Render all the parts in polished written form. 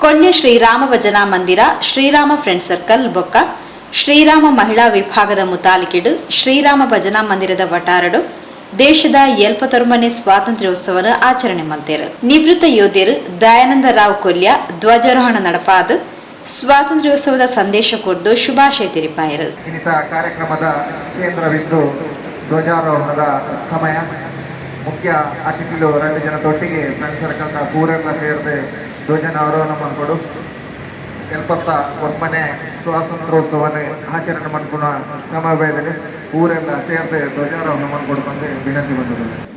ಕೊಲ್ಯ ಶ್ರೀರಾಮ ಭಜನಾ ಮಂದಿರ, Shriram friend circle ಬೊಕ್ಕ ಶ್ರೀರಾಮ ಮಹಿಳಾ ವಿಭಾಗದ ಮುತಾಲಿಕೆಡು ಶ್ರೀರಾಮ ಭಜನಾ ಮಂದಿರದ ವಟಾರಡು ದೇಶದ 79ನೇ ಸ್ವಾತಂತ್ರ್ಯೋತ್ಸವದ ಆಚರಣೆ ಮಲ್ತೇರು. ನಿವೃತ್ತ ಯೋಧರು ದಯಾನಂದ ರಾವ್ ಕೊಲ್ಯ ಧ್ವಜಾರೋಹಣ ನಡಪಾದ ಸ್ವಾತಂತ್ರ್ಯೋತ್ಸವದ ಸಂದೇಶ ಕೊರ್ದು ಶುಭಾಶಯ ತಿರಿಪಾಯರು. ಕಾರ್ಯಕ್ರಮದ ಕೇಂದ್ರವಿದ್ದು ಧ್ವಜಾರೋಹಣದ ಸಮಯ. ಮುಖ್ಯ ಅತಿಥಿಗಳು 2 ಜನದೊಟ್ಟಿಗೆ ಫ್ರೆಂಡ್ ಸರ್ಕಲ್ನ ಪೂರೆಲ್ಲ ಸೇರಿದೆ ಧ್ವಜಾರೋಹಣ ಮಾಡಿಕೊಡು 79ನೇ ಸ್ವಾತಂತ್ರ್ಯೋತ್ಸವನೇ ಆಚರಣೆ ಮಾಡ್ಕೊಳ್ಳೋ ಸಮಯದಲ್ಲಿ ಊರೆಲ್ಲ ಸೇರಿದೆ ಧ್ವಜಾರೋಹಣ ಮಾಡಿಕೊಡು ಬಂದು ವಿನಂತಿ ಬಂದದ್ದು.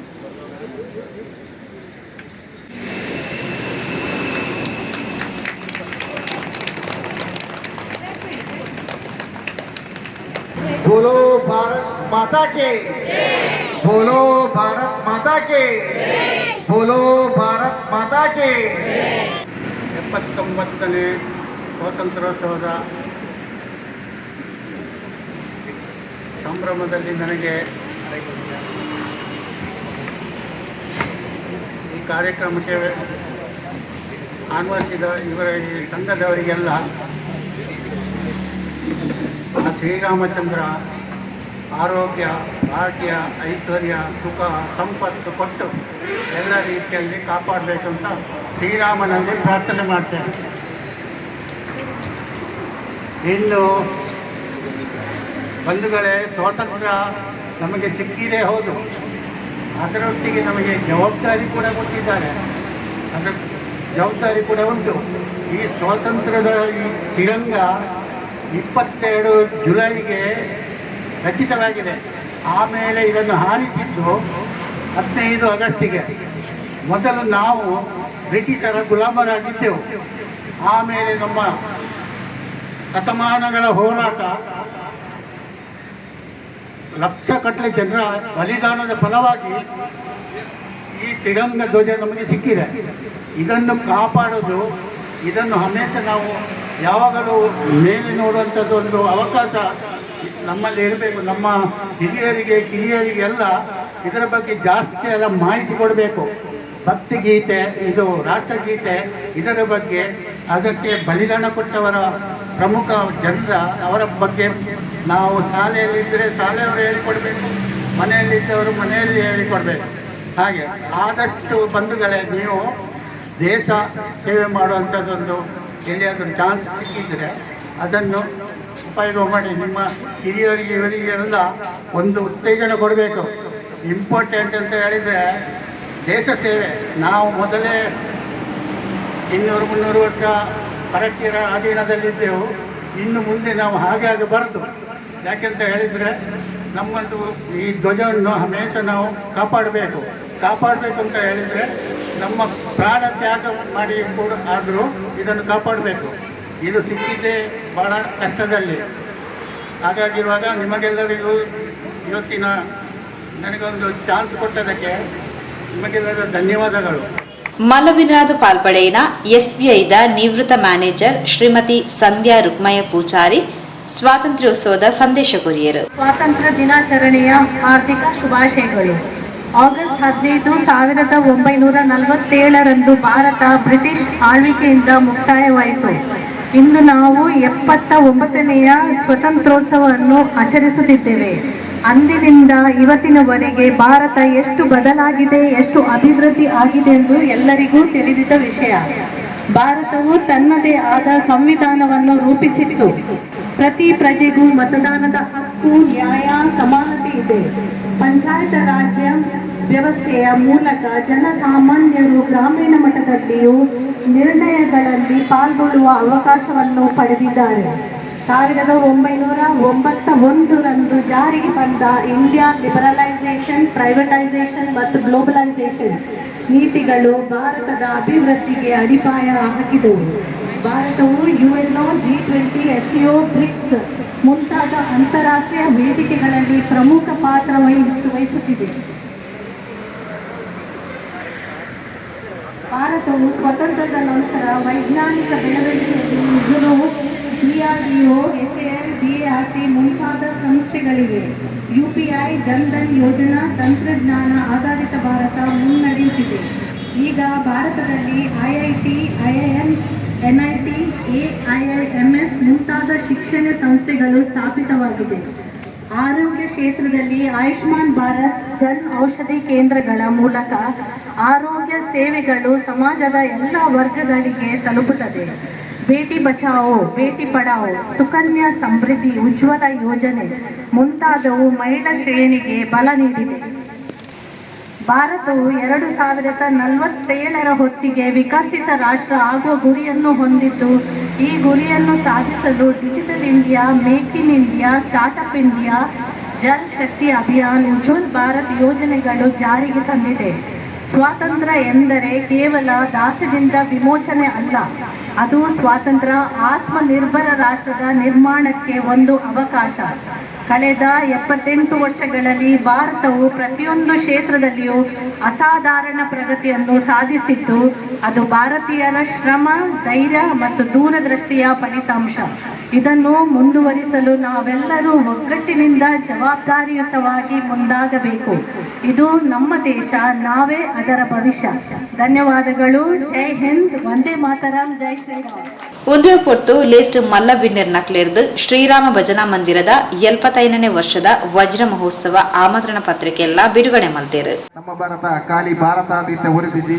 बोलो भारत माता के, बोलो भारत माता के, बोलो भारत माता के. 79ನೇ ಸ್ವಾತಂತ್ರ್ಯೋತ್ಸವದ ಸಂಭ್ರಮದಲ್ಲಿ ನನಗೆ ಈ ಕಾರ್ಯಕ್ರಮಕ್ಕೆ ಆಹ್ವಾನಿಸಿದ ಇವರ ಈ ಸಂಘದವರಿಗೆಲ್ಲ ಶ್ರೀರಾಮಚಂದ್ರ ಆರೋಗ್ಯ, ಭಾಗ್ಯ, ಐಶ್ವರ್ಯ, ಸುಖ, ಸಂಪತ್ತು ಕೊಟ್ಟು ಎಲ್ಲ ರೀತಿಯಲ್ಲಿ ಕಾಪಾಡಬೇಕು ಅಂತ ಶ್ರೀರಾಮನಲ್ಲಿ ಪ್ರಾರ್ಥನೆ ಮಾಡ್ತೇನೆ. ಇನ್ನು ಬಂಧುಗಳೇ, ಸ್ವಾತಂತ್ರ್ಯ ನಮಗೆ ಸಿಕ್ಕಿದೆ ಹೌದು, ಅದರೊಟ್ಟಿಗೆ ನಮಗೆ ಜವಾಬ್ದಾರಿ ಕೂಡ ಕೊಟ್ಟಿದ್ದಾರೆ. ಅದರ ಜವಾಬ್ದಾರಿ ಕೂಡ ಉಂಟು. ಈ ಸ್ವಾತಂತ್ರ್ಯದ ಈ ತಿರಂಗ 22 ಜುಲೈಗೆ ರಚಿತವಾಗಿದೆ. ಆಮೇಲೆ ಇದನ್ನು ಹಾರಿಸಿದ್ದು 15 ಆಗಸ್ಟಿಗೆ. ಮೊದಲು ನಾವು ಬ್ರಿಟಿಷರ ಗುಲಾಮರಾಗಿದ್ದೆವು. ಆಮೇಲೆ ನಮ್ಮ ಶತಮಾನಗಳ ಹೋರಾಟ, ಲಕ್ಷಗಟ್ಟಲೆ ಜನರ ಬಲಿದಾನದ ಫಲವಾಗಿ ಈ ತಿರಂಗ ಧ್ವಜ ನಮಗೆ ಸಿಕ್ಕಿದೆ. ಇದನ್ನು ಕಾಪಾಡೋದು, ಇದನ್ನು ಹಮೇಶ ನಾವು ಯಾವಾಗಲೂ ಮೇಲೆ ನೋಡುವಂಥದ್ದು ಒಂದು ಅವಕಾಶ ನಮ್ಮಲ್ಲಿ ಇರಬೇಕು. ನಮ್ಮ ಹಿರಿಯರಿಗೆ ಕಿರಿಯರಿಗೆಲ್ಲ ಇದರ ಬಗ್ಗೆ ಜಾಸ್ತಿ ಎಲ್ಲ ಮಾಹಿತಿ ಕೊಡಬೇಕು. ಭಕ್ತಿಗೀತೆ, ಇದು ರಾಷ್ಟ್ರಗೀತೆ, ಇದರ ಬಗ್ಗೆ ಅದಕ್ಕೆ ಬಲಿದಾನ ಕೊಟ್ಟವರ ಪ್ರಮುಖ ಜನರ ಅವರ ಬಗ್ಗೆ ನಾವು ಶಾಲೆಯಲ್ಲಿದ್ದರೆ ಶಾಲೆಯವರು ಹೇಳಿಕೊಡ್ಬೇಕು, ಮನೆಯಲ್ಲಿದ್ದವರು ಮನೆಯಲ್ಲಿ ಹೇಳಿಕೊಡ್ಬೇಕು. ಹಾಗೆ ಆದಷ್ಟು ಬಂಧುಗಳೇ, ನೀವು ದೇಶ ಸೇವೆ ಮಾಡುವಂಥದ್ದೊಂದು ಎಲ್ಲಿಯಾದರೂ ಚಾನ್ಸ್ ಸಿಕ್ಕಿದರೆ ಅದನ್ನು ಉಪಯೋಗ ಮಾಡಿ. ನಿಮ್ಮ ಹಿರಿಯರಿಗೆ ಇವರಿಗೆಲ್ಲ ಒಂದು ಉತ್ತೇಜನ ಕೊಡಬೇಕು. ಇಂಪಾರ್ಟೆಂಟ್ ಅಂತ ಹೇಳಿದರೆ ದೇಶ ಸೇವೆ. ನಾವು ಮೊದಲೇ 200-300 ವರ್ಷ ಪರಕೀಯರ ಅಧೀನದಲ್ಲಿದ್ದೆವು. ಇನ್ನು ಮುಂದೆ ನಾವು ಹಾಗೆ ಆಗಬಾರದು. ಯಾಕೆಂತ ಹೇಳಿದರೆ ನಮ್ಮದು ಈ ಧ್ವಜವನ್ನು ಹಮೇಶ ನಾವು ಕಾಪಾಡಬೇಕು ಅಂತ ಹೇಳಿದರೆ ನಮ್ಮ ಪ್ರಾಣ ತ್ಯಾಗ ಮಾಡಿ ಕೂಡ ಆದರೂ ಇದನ್ನು ಕಾಪಾಡಬೇಕು. ಇದು ಸಿಕ್ಕಿದ್ದೇ ಭಾಳ ಕಷ್ಟದಲ್ಲಿ. ಹಾಗಾಗಿರುವಾಗ ನಿಮಗೆಲ್ಲರಿಗೂ ಇವತ್ತಿನ ನನಗೊಂದು ಚಾನ್ಸ್ ಕೊಟ್ಟದಕ್ಕೆ ನಿಮಗೆಲ್ಲರಿಗೂ ಧನ್ಯವಾದಗಳು. ಮಲ್ಲವಿನಾದ ಪಾಲ್ಪಡೆಯಿನ ಎಸ್ಬಿಐದ ನಿವೃತ್ತ ಮ್ಯಾನೇಜರ್ ಶ್ರೀಮತಿ ಸಂಧ್ಯಾ ರುಕ್ಮಯ್ಯ ಪೂಜಾರಿ ಸ್ವಾತಂತ್ರ್ಯೋತ್ಸವದ ಸಂದೇಶ ಕೊರಿಯರು. ಸ್ವಾತಂತ್ರ್ಯ ದಿನಾಚರಣೆಯ ಹಾರ್ದಿಕ ಶುಭಾಶಯಗಳು. ಆಗಸ್ಟ್ 15, 1947ರಂದು ಭಾರತ ಬ್ರಿಟಿಷ್ ಆಳ್ವಿಕೆಯಿಂದ ಮುಕ್ತಾಯವಾಯಿತು. ಇಂದು ನಾವು 79ನೇಯ ಸ್ವಾತಂತ್ರ್ಯೋತ್ಸವವನ್ನು ಆಚರಿಸುತ್ತಿದ್ದೇವೆ. ಅಂದಿನಿಂದ ಇವತ್ತಿನವರೆಗೆ ಭಾರತ ಎಷ್ಟು ಬದಲಾಗಿದೆ, ಎಷ್ಟು ಅಭಿವೃದ್ಧಿ ಆಗಿದೆ ಎಂದು ಎಲ್ಲರಿಗೂ ತಿಳಿದಿದ್ದ ವಿಷಯ. ಭಾರತವು ತನ್ನದೇ ಆದ ಸಂವಿಧಾನವನ್ನು ರೂಪಿಸಿತ್ತು. ಪ್ರತಿ ಪ್ರಜೆಗೂ ಮತದಾನದ ಹಕ್ಕು, ನ್ಯಾಯ, ಸಮಾನತೆ ಇದೆ. ಪಂಚಾಯತ್ ರಾಜ್ಯ ವ್ಯವಸ್ಥೆಯ ಮೂಲಕ ಜನಸಾಮಾನ್ಯರು ಗ್ರಾಮೀಣ ಮಟ್ಟದಲ್ಲಿಯೂ ನಿರ್ಣಯಗಳಲ್ಲಿ ಪಾಲ್ಗೊಳ್ಳುವ ಅವಕಾಶವನ್ನು ಪಡೆದಿದ್ದಾರೆ. 1991ರಂದು ಜಾರಿಗೆ ಬಂದ ಇಂಡಿಯಾ ಲಿಬರಲೈಸೇಷನ್, ಪ್ರೈವೇಟೈಸೇಷನ್ ಮತ್ತು ಗ್ಲೋಬಲೈಸೇಷನ್ ನೀತಿಗಳು ಭಾರತದ ಅಭಿವೃದ್ಧಿಗೆ ಅಡಿಪಾಯ ಹಾಕಿದವು. ಭಾರತವು UNO, G20, SCO, ಬ್ರಿಕ್ಸ್ ಮುಂತಾದ ಅಂತಾರಾಷ್ಟ್ರೀಯ ವೇದಿಕೆಗಳಲ್ಲಿ ಪ್ರಮುಖ ಪಾತ್ರ ವಹಿಸುತ್ತಿದೆ. ಭಾರತವು ಸ್ವತಂತ್ರದ ನಂತರ ವೈಜ್ಞಾನಿಕ ಬೆಳವಣಿಗೆಯಲ್ಲಿ ಇಸ್ರೋ, DRDO, HAL, BARC ಮುಂತಾದ ಸಂಸ್ಥೆಗಳಿವೆ. UPI, ಜನ್ಧನ್ ಯೋಜನಾ, ತಂತ್ರಜ್ಞಾನ ಆಧಾರಿತ ಭಾರತ ಮುನ್ನಡೆಯುತ್ತಿದೆ. ಈಗ ಭಾರತದಲ್ಲಿ IIT, IIMs, NIT, AIIMS ಮುಂತಾದ ಶಿಕ್ಷಣ ಸಂಸ್ಥೆಗಳು ಸ್ಥಾಪಿತವಾಗಿದೆ. ಆರೋಗ್ಯ ಕ್ಷೇತ್ರದಲ್ಲಿ ಆಯುಷ್ಮಾನ್ ಭಾರತ್ ಜನ್ ಔಷಧಿ ಕೇಂದ್ರಗಳ ಮೂಲಕ ಆರೋಗ್ಯ ಸೇವೆಗಳು ಸಮಾಜದ ಎಲ್ಲ ವರ್ಗಗಳಿಗೆ ತಲುಪುತ್ತದೆ. ಬೇಟಿ ಬಚಾವೋ ಬೇಟಿ ಪಢಾವೋ, ಸುಕನ್ಯಾ ಸಮೃದ್ಧಿ ಉಜ್ವಲ ಯೋಜನೆ ಮುಂತಾದವು ಮಹಿಳಾ ಶ್ರೇಣಿಗೆ ಬಲ ನೀಡಿದೆ. ಭಾರತವು 2047 ಹೊತ್ತಿಗೆ ವಿಕಸಿತ ರಾಷ್ಟ್ರ ಆಗುವ ಗುರಿಯನ್ನು ಹೊಂದಿದ್ದು, ಈ ಗುರಿಯನ್ನು ಸಾಧಿಸಲು digital India, make in India, startup India, Jal Shakti Abhiyan, Ujjwal Bharat ಯೋಜನೆಗಳು ಜಾರಿಗೆ ತಂದಿದೆ. ಸ್ವಾತಂತ್ರ್ಯ ಎಂದರೆ ಕೇವಲ ದಾಸ್ಯದಿಂದ ವಿಮೋಚನೆ ಅಲ್ಲ, ಅದು ಸ್ವಾತಂತ್ರ್ಯ ಆತ್ಮನಿರ್ಭರ ರಾಷ್ಟ್ರದ ನಿರ್ಮಾಣಕ್ಕೆ ಒಂದು ಅವಕಾಶ. ಕಳೆದ 78 ವರ್ಷಗಳಲ್ಲಿ ಭಾರತವು ಪ್ರತಿಯೊಂದು ಕ್ಷೇತ್ರದಲ್ಲಿಯೂ ಅಸಾಧಾರಣ ಪ್ರಗತಿಯನ್ನು ಸಾಧಿಸಿದ್ದು, ಅದು ಭಾರತೀಯರ ಶ್ರಮ, ಧೈರ್ಯ ಮತ್ತು ದೂರದೃಷ್ಟಿಯ ಫಲಿತಾಂಶ. ಇದನ್ನು ಮುಂದುವರಿಸಲು ನಾವೆಲ್ಲರೂ ಒಗ್ಗಟ್ಟಿನಿಂದ ಜವಾಬ್ದಾರಿಯುತವಾಗಿ ಮುಂದಾಗಬೇಕು. ಇದು ನಮ್ಮ ದೇಶ, ನಾವೇ ಅದರ ಭವಿಷ್ಯ. ಧನ್ಯವಾದಗಳು. ಜೈ ಹಿಂದ್, ವಂದೇ ಮಾತರಂ, ಜೈ ಶ್ರೀರಾಮ್. ಒಂದೇ ಪೊರ್ತು ಲೇಸ್ಟ್ ಮಲ್ಲಬಿನ್ನೆರ್ ನಕ್ಲೇರ್ದು ಶ್ರೀರಾಮ ಭಜನಾ ಮಂದಿರದ 75ನೇ ವರ್ಷದ ವಜ್ರ ಮಹೋತ್ಸವ ಆಮಂತ್ರಣ ಪತ್ರಿಕೆ ಎಲ್ಲ ಬಿಡುಗಡೆ ಮಲ್ತೇರು. ನಮ್ಮ ಭಾರತ ಖಾಲಿ ಭಾರತಾತೀತ ಉರಿದಿಜಿ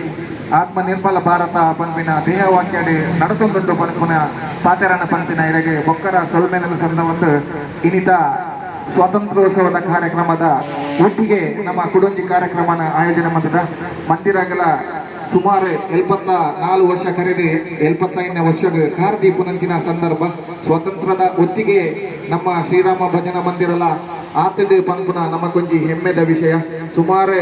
ಆತ್ಮ ನಿರ್ಮಲ ಭಾರತ ಪಂಪಿನ ದೇಹವಾಕ್ಯಡಿ ನಡತೊಂದುಂಡು ಪಂಪಿನ ಪಾತೆರಣ ಪಂಪಿನ ಇಡೆಗೆ ಬೊಕ್ಕರ ಸೊಲ್ಮೆನಲು ಸಂದ ಒಂದು ಇನಿತ ಸ್ವಾತಂತ್ರ್ಯೋತ್ಸವದ ಕಾರ್ಯಕ್ರಮದ ಒಟ್ಟಿಗೆ ನಮ್ಮ ಕುಡೊಂಜಿ ಕಾರ್ಯಕ್ರಮನ ಆಯೋಜನೆ ಮಾಡಿದ ಮಂದಿರಗಳ ಸುಮಾರು 74 ವರ್ಷ ಕರೆದು 75ನೇ ವರ್ಷದ ಕಾರ್ದೀಪುನಂಚಿನ ಸಂದರ್ಭ ಸ್ವಾತಂತ್ರ್ಯದ ಹೊತ್ತಿಗೆ ನಮ್ಮ ಶ್ರೀರಾಮ ಭಜನಾ ಮಂದಿರಲ ಆತಡ್ ಪಂಪುನ ನಮಕೊಂಜಿ ಹೆಮ್ಮೆದ ವಿಷಯ. ಸುಮಾರು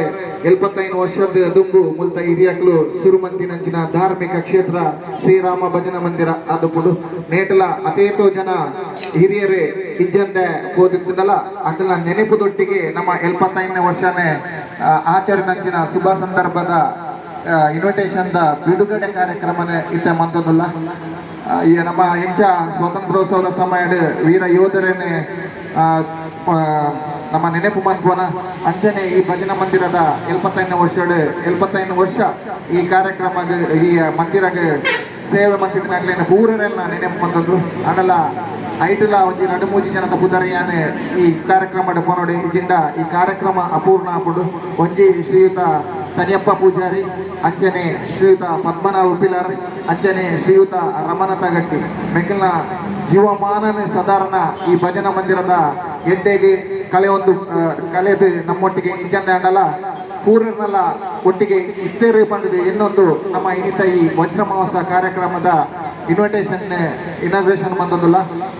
75 ವರ್ಷದ ದುಂಬು ಮುಲ್ತ ಹಿರಿಯಕಲು ಸುರುಮಂತಿನಂಚಿನ ಧಾರ್ಮಿಕ ಕ್ಷೇತ್ರ ಶ್ರೀರಾಮ ಭಜನಾ ಮಂದಿರ ಆದುಪುಡು ನೇಟಲ ಅತೇತೋ ಜನ ಹಿರಿಯರೇ ಇಜ್ಜಂದೆ ಹೋದಿದ್ದಲ್ಲ ಅಕಲ ನೆನಪುದೊಟ್ಟಿಗೆ ನಮ್ಮ 75ನೇ ವರ್ಷನೇ ಆಚರಣೆಂಚಿನ ಶುಭ ಸಂದರ್ಭದ ಇನ್ವಿಟೇಷನ್ ದ ಬಿಡುಗಡೆ ಕಾರ್ಯಕ್ರಮನ ಇತ್ತೆ ಮಂತೊಂದುಲ್ಲ. ಈ ನಮ್ಮ ಹೆಂಚ ಸ್ವಾತಂತ್ರ್ಯೋತ್ಸವದ ಸಮಯದ ವೀರ ಯೋಧರೇನೆ ನಮ್ಮ ನೆನಪು ಮನ್ಪೋನ ಅಂಚನೆ ಈ ಭಜನಾ ಮಂದಿರದ 75 ವರ್ಷ ಈ ಕಾರ್ಯಕ್ರಮ ಈ ಮಂದಿರಗ ಸೇವೆ ಮಂದಿರನಾಗ್ಲೇನೆ ಪೂರರೆಲ್ಲ ನೆನಪು ಬಂದದ್ದು ಅಡಲ ಐಟಲ ಒಂಜಿ 2-3 ಜನದ ಪುದರಿಯಾನೆ ಈ ಕಾರ್ಯಕ್ರಮದ ಪೊನೊಡೆ ಇಜಿಂದ ಈ ಕಾರ್ಯಕ್ರಮ ಅಪೂರ್ಣ ಆಪುಡು. ಒಂಜಿ ಶ್ರೀಯುತ ತನಿಯಪ್ಪ ಪೂಜಾರಿ, ಅಂಚನೆ ಶ್ರೀಯುತ ಪದ್ಮನಾಭ ಪಿಲಾರ್, ಅಂಚನೆ ಶ್ರೀಯುತ ರಮನಾಥ ಗಟ್ಟಿ ಮೆಂಗಲ್ನ ಜೀವಮಾನನ ಸಾಧಾರಣ ಈ ಭಜನಾ ಮಂದಿರದ ಎಡ್ಡೆಗೆ ಕಲೆದು ನಮ್ಮೊಟ್ಟಿಗೆ ನಿಜಂದೆ ಅಂಡಲ್ಲ ಪೂರ್ಣಲ್ಲ ಒಟ್ಟಿಗೆ ಇತ್ತೇರು ಬಂದಿದೆ. ಇನ್ನೊಂದು ನಮ್ಮ ಇನಿತ ಈ ವಜ್ರ ಮಹೋತ್ಸವ ಕಾರ್ಯಕ್ರಮದ ಇನಾಗ್ರೇಷನ್ ಬಂದೊಂದುಲ್ಲ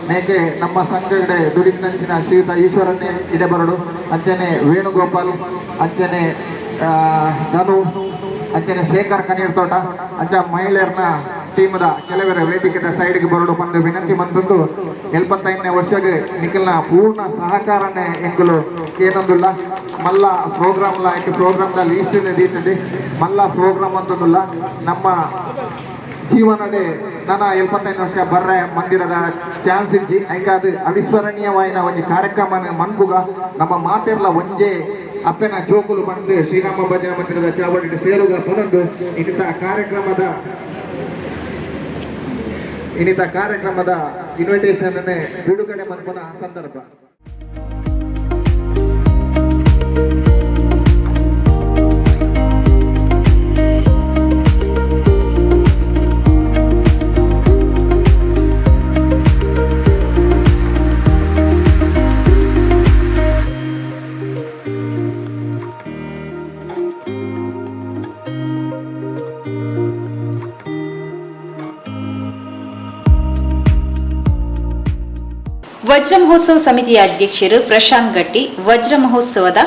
ನೇಕೆ ನಮ್ಮ ಸಂಘಡೆ ದುಡಿಮಿನಂಚಿನ ಶ್ರೀಯುತ ಈಶ್ವರನ್ನೇ ಇಡೆ ಬರಡು, ಅಂಚನೆ ವೇಣುಗೋಪಾಲ್, ಅಂಚನೆ ಧನು, ಅಂಚನೆ ಶೇಖರ್ ಕನೀರ್ ತೋಟ ಅಂಚ ಮಹಿಳೆಯರ್ನ ಟೀಮ್ದ ಕೆಲವರ ವೇದಿಕೆದ ಸೈಡ್ಗೆ ಬರಡು ಬಂದು ವಿನಂತಿ ಬಂದು 75ನೇ ವರ್ಷಕ್ಕೆ ನಿಖಲ್ನ ಪೂರ್ಣ ಸಹಕಾರನೇ ಎಂಕುಲು ಏನೊಂದುಲ್ಲ ಮಲ್ಲ ಪ್ರೋಗ್ರಾಮ್ಲ ಪ್ರೋಗ್ರಾಮ್ದ ಲೀಸ್ಟ್ ದೀತದೆ ಮಲ್ಲ ಪ್ರೋಗ್ರಾಮ್ ಅಂತಂದುಲ್ಲ ನಮ್ಮ ಜೀವನಡೆ ನನ್ನ 75 ವರ್ಷ ಬರ್ರೆ ಮಂದಿರದ ಚಾನ್ಸ್ ಇಜ್ಜಿ ಐಕಾದು ಅವಿಸ್ಮರಣೀಯವಾಯಿನ ಒಂದು ಕಾರ್ಯಕ್ರಮ ಮನ್ಪುಗ ನಮ್ಮ ಮಾತೆರ್ಲ ಒಂಜೆ ಅಪ್ಪನ ಜೋಕುಲು ಬಂದು ಶ್ರೀರಾಮ ಭಜನಾ ಮಂದಿರದ ಚಾವಡಿ ಸೇರುಗ ಬಂದು ಇನ್ನಿತ ಕಾರ್ಯಕ್ರಮದ ಇನ್ವಿಟೇಷನ್ ಬಿಡುಗಡೆ ಮನ್ಪನ ಸಂದರ್ಭ. ವಜ್ರ ಮಹೋತ್ಸವ ಸಮಿತಿಯ ಅಧ್ಯಕ್ಷರು ಪ್ರಶಾಂತ್ ಗಟ್ಟಿ ವಜ್ರ ಮಹೋತ್ಸವದ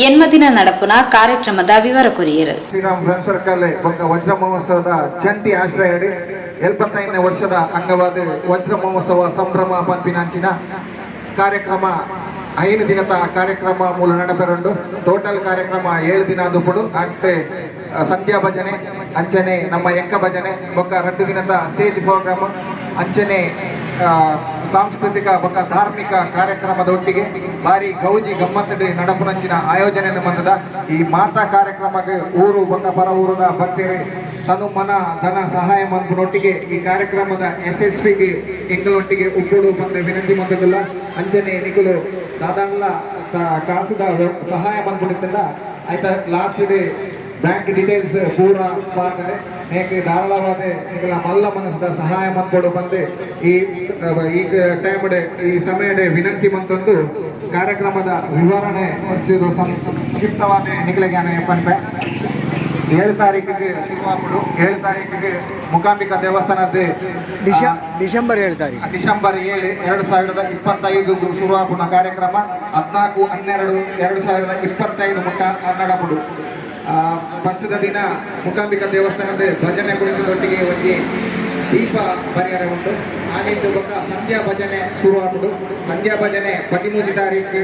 80 ನಡಪುನ ಕಾರ್ಯಕ್ರಮದ ವಿವರ ಕೊರಿಯರು. ಶ್ರೀರಾಮ್ ಫ್ರೆಂಡ್ಸ್ ಸರ್ಕಲ್ ವಜ್ರ ಮಹೋತ್ಸವದ ಜಂಟಿ ಆಶ್ರಯಡಿ 75ನೇ ವರ್ಷದ ಅಂಗವಾದ ವಜ್ರ ಮಹೋತ್ಸವ ಸಂಭ್ರಮ ಪಂಪಿನಂಚಿನ ಕಾರ್ಯಕ್ರಮ 5 ದಿನದ ಕಾರ್ಯಕ್ರಮ ಮೂಲ ನಡಪೆರಂಡು. ಟೋಟಲ್ ಕಾರ್ಯಕ್ರಮ 7 ದಿನ ಆದುಪುಡು ಅಟ್ಟೆ ಸಂಧ್ಯಾ ಭಜನೆ, ಅಂಚನೆ ನಮ್ಮ ಎಕ್ಕ ಭಜನೆ ಬೊಕ್ಕ 2 ದಿನದ ಸ್ಟೇಜ್ ಪ್ರೋಗ್ರಾಮ್, ಅಂಚನೆ ಸಾಂಸ್ಕೃತಿಕ ಬೊಕ್ಕ ಧಾರ್ಮಿಕ ಕಾರ್ಯಕ್ರಮದ ಒಟ್ಟಿಗೆ ಬಾರಿ ಗೌಜಿ ಗಮ್ಮತ್ತಡೆ ನಡಪುನಂಚಿನ ಆಯೋಜನೆ ಬಂದದ ಈ ಮಾತಾ ಕಾರ್ಯಕ್ರಮಕ್ಕೆ ಊರು ಬೊಕ್ಕ ಪರ ಊರದ ಭಕ್ತರು ತನು ಮನ ಧನ ಸಹಾಯ ಮನ್ಪುನೊಟ್ಟಿಗೆ ಈ ಕಾರ್ಯಕ್ರಮದ ಯಶಸ್ವಿಗೆ ಎಂಗಳೊಟ್ಟಿಗೆ ಒಗ್ಗೂಡು ಬಂದ ವಿನಂತಿ ಮಂದದಲ್ಲ ಅಂಜನೆ ನಿಖಲು ದಾದಾನ್ಲ ಕಾಸದ ಸಹಾಯ ಮನ್ಪುಣಿತ್ತಿಂದ ಆಯ್ತಾ ಲಾಸ್ಟ್ ಡೇ ಬ್ಯಾಂಕ್ ಡೀಟೇಲ್ಸ್ ಪೂರ ಮಾಡ್ತಾರೆ ನೇಕೆ ಧಾರಾಳವಾದ ನಿಖಲ ಮಲ್ಲ ಮನಸ್ಸದ ಸಹಾಯ ಮನ್ಕೊಡು ಬಂದು ಈ ಟೈಮ್ಡೆ ಈ ಸಮಯಡೆ ವಿನಂತಿ ಮಂತೊಂದು ಕಾರ್ಯಕ್ರಮದ ವಿವರಣೆ ಒಂಚೂರು ಸಂಕ್ಷಿಪ್ತವಾದ ನಿಖಲಿಗೆ ಪನ್ಪೆ 7 ತಾರೀಕಿಗೆ ಶುರುವಾಗುಡು 7 ತಾರೀಕಿಗೆ ಮೂಕಾಂಬಿಕಾ ದೇವಸ್ಥಾನದ ಡಿಸೆಂಬರ್ 7 ತಾರೀಕು ಡಿಸೆಂಬರ್ 7 2025 ಶುರುವಾಗುವ ಕಾರ್ಯಕ್ರಮ 14/12/2025 ಮುಟ್ಟ ನಡಪುಡು ಫಸ್ಟ್ದ ದಿನ ಮೂಕಾಂಬಿಕಾ ದೇವಸ್ಥಾನದ ಭಜನೆ ಕುಣಿತದೊಟ್ಟಿಗೆ ಒಂದು ದೀಪ ಪರಿಹಾರ ಉಂಟು ಆನಿಂದ ಬೊಕ್ಕ ಸಂಧ್ಯಾ ಭಜನೆ ಶುರುವಾಗುಡು ಸಂಧ್ಯಾ ಭಜನೆ 13 ತಾರೀಕು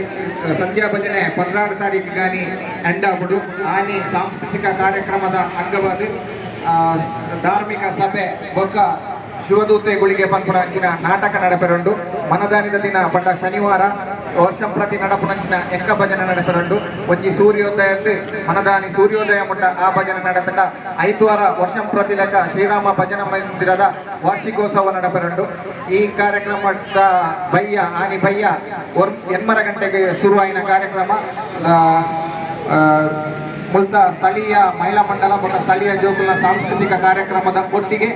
ಸಂಧ್ಯಾ ಭಜನೆ 16 ತಾರೀಕು ಗಾನಿ ಎಂಡಾಗುಡು ಆನಿ ಸಾಂಸ್ಕೃತಿಕ ಕಾರ್ಯಕ್ರಮದ ಅಂಗವಾದ ಧಾರ್ಮಿಕ ಸಭೆ ಬೊಕ್ಕ ಶಿವದೂತೆಗಳಿಗೆ ಪನ್ಪುನಂಚಿನ ನಾಟಕ ನಡಪೆರಂಡು ಮನದಾನಿದ ದಿನ ಪಂಡ ಶನಿವಾರ ವರ್ಷಂ ಪ್ರತಿ ನಡಪುನಂಚಿನ ಎಕ್ಕ ಭಜನೆ ನಡಪೆರಂಡು ಒಂಜಿ ಸೂರ್ಯೋದಯದ ಮನದಾನಿ ಸೂರ್ಯೋದಯ ಮುಟ್ಟ ಆ ಭಜನೆ ನಡಪೆಂಡ ಐದ್ವಾರ ವರ್ಷಂ ಪ್ರತಿ ಲೆಕ್ಕ ಶ್ರೀರಾಮ ಭಜನ ಮಂದಿರದ ವಾರ್ಷಿಕೋತ್ಸವ ನಡಪೆರಂಡು ಈ ಕಾರ್ಯಕ್ರಮದ ಆನಿ ಬಯ್ಯ 8 ಗಂಟೆಗೆ ಶುರುವಾಯಿನ ಕಾರ್ಯಕ್ರಮ ಮುಲ್ತ ಸ್ಥಳೀಯ ಮಹಿಳಾ ಮಂಡಲ ಮತ್ತು ಸ್ಥಳೀಯ ಜೋಗುಲ ಸಾಂಸ್ಕೃತಿಕ ಕಾರ್ಯಕ್ರಮದ ಒಟ್ಟಿಗೆ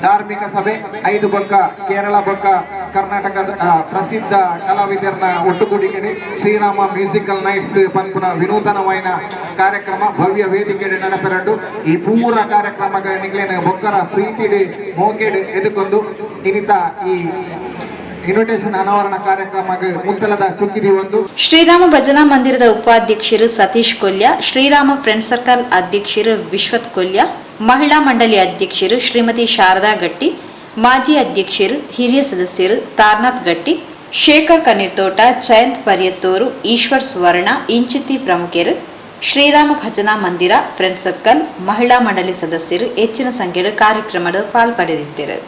ಧಾರ್ಮಿಕ ಸಭೆ 5 ಬೊಕ್ಕ ಕೇರಳ ಬೊಕ್ಕ ಕರ್ನಾಟಕದ ಪ್ರಸಿದ್ಧ ಕಲಾವಿದರನ್ನ ಒಟ್ಟುಗೂಡಿಕೆಡೆ ಶ್ರೀರಾಮ ಮ್ಯೂಸಿಕಲ್ ನೈಟ್ಸ್ ಪನ್ಪುನ ವಿನೂತನವಾಯಿನ ಕಾರ್ಯಕ್ರಮ ಭವ್ಯ ವೇದಿಕೆಡೆ ನಡಪೆರಂಡು ಈ ಪೂರ ಕಾರ್ಯಕ್ರಮಗಳ ನಿಗ್ಲೇನ ಬೊಕ್ಕರ ಪ್ರೀತಿಡೆ ಮೋಗೆಡೆ ಎದುಕೊಂಡು ಇನ್ನಿತ ಈ ಇನ್ವಿಟೇಷನ್ ಅನಾವರಣ ಕಾರ್ಯಕ್ರಮಕ್ಕೆ ಮುತ್ತಲದ ಚುಕ್ಕಿದಿ ಒಂದು ಶ್ರೀರಾಮ ಭಜನಾ ಮಂದಿರದ ಉಪಾಧ್ಯಕ್ಷರು ಸತೀಶ್ ಕೊಲ್ಯ, ಶ್ರೀರಾಮ ಫ್ರೆಂಡ್ ಸರ್ಕಲ್ ಅಧ್ಯಕ್ಷರು ವಿಶ್ವತ್ ಕೊಲ್ಯ, ಮಹಿಳಾ ಮಂಡಳಿ ಅಧ್ಯಕ್ಷರು ಶ್ರೀಮತಿ ಶಾರದಾ ಗಟ್ಟಿ, ಮಾಜಿ ಅಧ್ಯಕ್ಷರು ಹಿರಿಯ ಸದಸ್ಯರು ತಾರ್ನಾಥ್ ಗಟ್ಟಿ, ಶೇಖರ್ ಕಣ್ಣೀರ್ತೋಟ, ಜಯಂತ್ ಪರ್ಯತ್ತೂರು, ಈಶ್ವರ್ ಸುವರ್ಣ ಇಂಚಿತಿ ಪ್ರಮುಖರು, ಶ್ರೀರಾಮ ಭಜನಾ ಮಂದಿರ ಫ್ರೆಂಡ್ ಸರ್ಕಲ್ ಮಹಿಳಾ ಮಂಡಳಿ ಸದಸ್ಯರು ಹೆಚ್ಚಿನ ಸಂಖ್ಯೆಯ ಕಾರ್ಯಕ್ರಮದ ಪಾಲ್ಪಡೆದಿದ್ದರು.